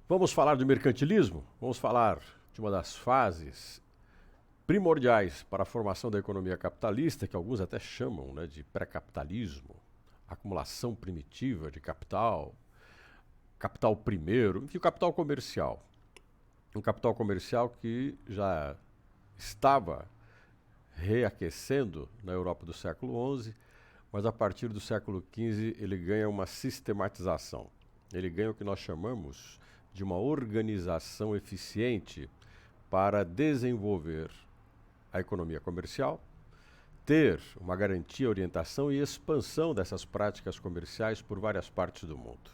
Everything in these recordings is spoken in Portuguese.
Vamos falar de mercantilismo? Vamos falar de uma das fases primordiais para a formação da economia capitalista, que alguns até chamam, né, de pré-capitalismo, acumulação primitiva de capital, capital primeiro, enfim, o capital comercial. Um capital comercial que já estava reaquecendo na Europa do século XI, mas a partir do século XV ele ganha uma sistematização. Ele ganha o que nós chamamos de uma organização eficiente para desenvolver a economia comercial, ter uma garantia, orientação e expansão dessas práticas comerciais por várias partes do mundo.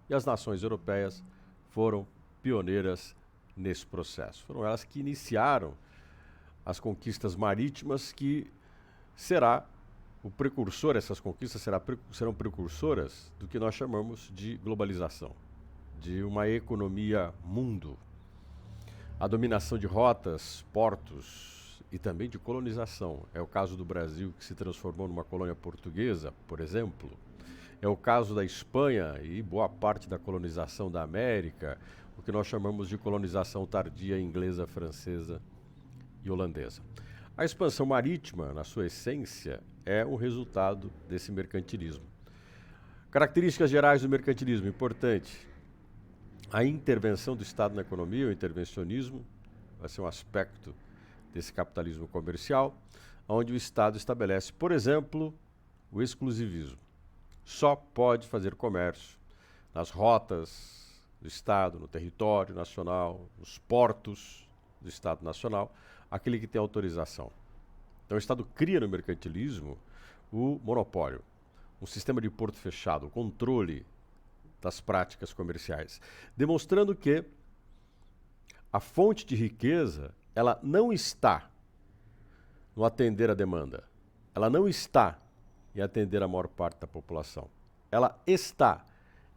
E as nações europeias foram pioneiras nesse processo. Foram elas que iniciaram as conquistas marítimas, que será o precursor, essas conquistas serão precursoras do que nós chamamos de globalização, de uma economia mundo. A dominação de rotas, portos e também de colonização. É o caso do Brasil, que se transformou numa colônia portuguesa, por exemplo. É o caso da Espanha e boa parte da colonização da América, o que nós chamamos de colonização tardia inglesa, francesa e holandesa. A expansão marítima, na sua essência, é o resultado desse mercantilismo. Características gerais do mercantilismo, importante. A intervenção do Estado na economia, o intervencionismo, vai ser um aspecto desse capitalismo comercial, onde o Estado estabelece, por exemplo, o exclusivismo. Só pode fazer comércio nas rotas do Estado, no território nacional, nos portos do Estado nacional, aquele que tem autorização. Então o Estado cria no mercantilismo o monopólio, um sistema de porto fechado, o controle das práticas comerciais, demonstrando que a fonte de riqueza, ela não está no atender a demanda, ela não está em atender a maior parte da população, ela está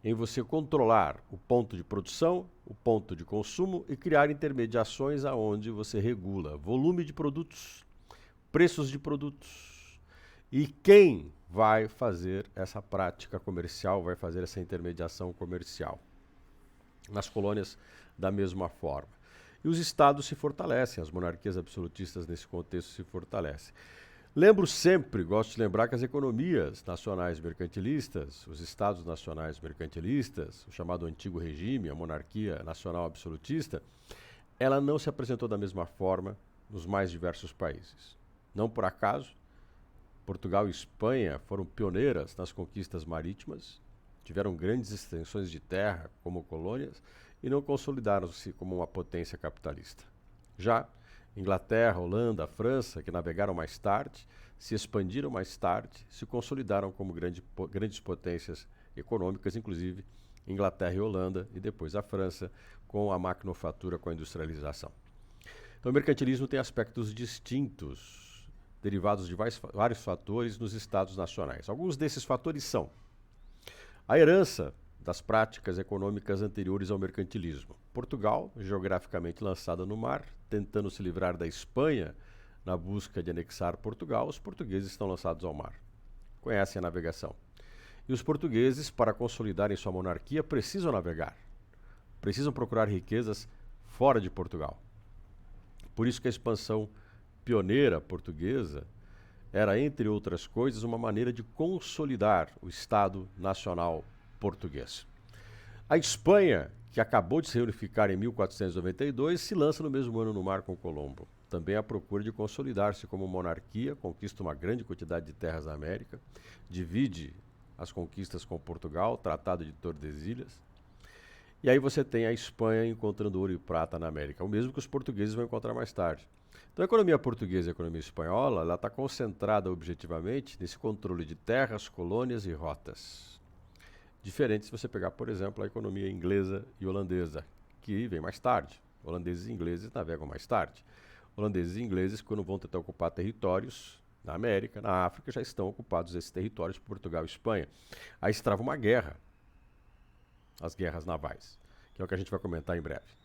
em você controlar o ponto de produção, o ponto de consumo e criar intermediações aonde você regula volume de produtos, preços de produtos e quem vai fazer essa prática comercial, vai fazer essa intermediação comercial. Nas colônias, da mesma forma. E os estados se fortalecem, as monarquias absolutistas nesse contexto se fortalecem. Lembro sempre, gosto de lembrar que as economias nacionais mercantilistas, os estados nacionais mercantilistas, o chamado antigo regime, a monarquia nacional absolutista, ela não se apresentou da mesma forma nos mais diversos países. Não por acaso, Portugal e Espanha foram pioneiras nas conquistas marítimas, tiveram grandes extensões de terra como colônias e não consolidaram-se como uma potência capitalista. Já Inglaterra, Holanda, França, que navegaram mais tarde, se expandiram mais tarde, se consolidaram como grandes potências econômicas, inclusive Inglaterra e Holanda, e depois a França, com a maquinofatura, com a industrialização. Então o mercantilismo tem aspectos distintos, derivados de vários fatores nos estados nacionais. Alguns desses fatores são a herança das práticas econômicas anteriores ao mercantilismo. Portugal, geograficamente lançada no mar, tentando se livrar da Espanha na busca de anexar Portugal, os portugueses estão lançados ao mar. Conhecem a navegação. E os portugueses, para consolidarem sua monarquia, precisam navegar. Precisam procurar riquezas fora de Portugal. Por isso que a expansão pioneira portuguesa era, entre outras coisas, uma maneira de consolidar o Estado Nacional português. A Espanha, que acabou de se reunificar em 1492, se lança no mesmo ano no mar com Colombo. Também à procura de consolidar-se como monarquia, conquista uma grande quantidade de terras na América, divide as conquistas com Portugal, Tratado de Tordesilhas. E aí você tem a Espanha encontrando ouro e prata na América, o mesmo que os portugueses vão encontrar mais tarde. Então a economia portuguesa e a economia espanhola, ela está concentrada objetivamente nesse controle de terras, colônias e rotas. Diferente se você pegar, por exemplo, a economia inglesa e holandesa, que vem mais tarde. Holandeses e ingleses navegam mais tarde. Holandeses e ingleses, quando vão tentar ocupar territórios na América, na África, já estão ocupados esses territórios por Portugal e Espanha. Aí se trava uma guerra, as guerras navais, que é o que a gente vai comentar em breve.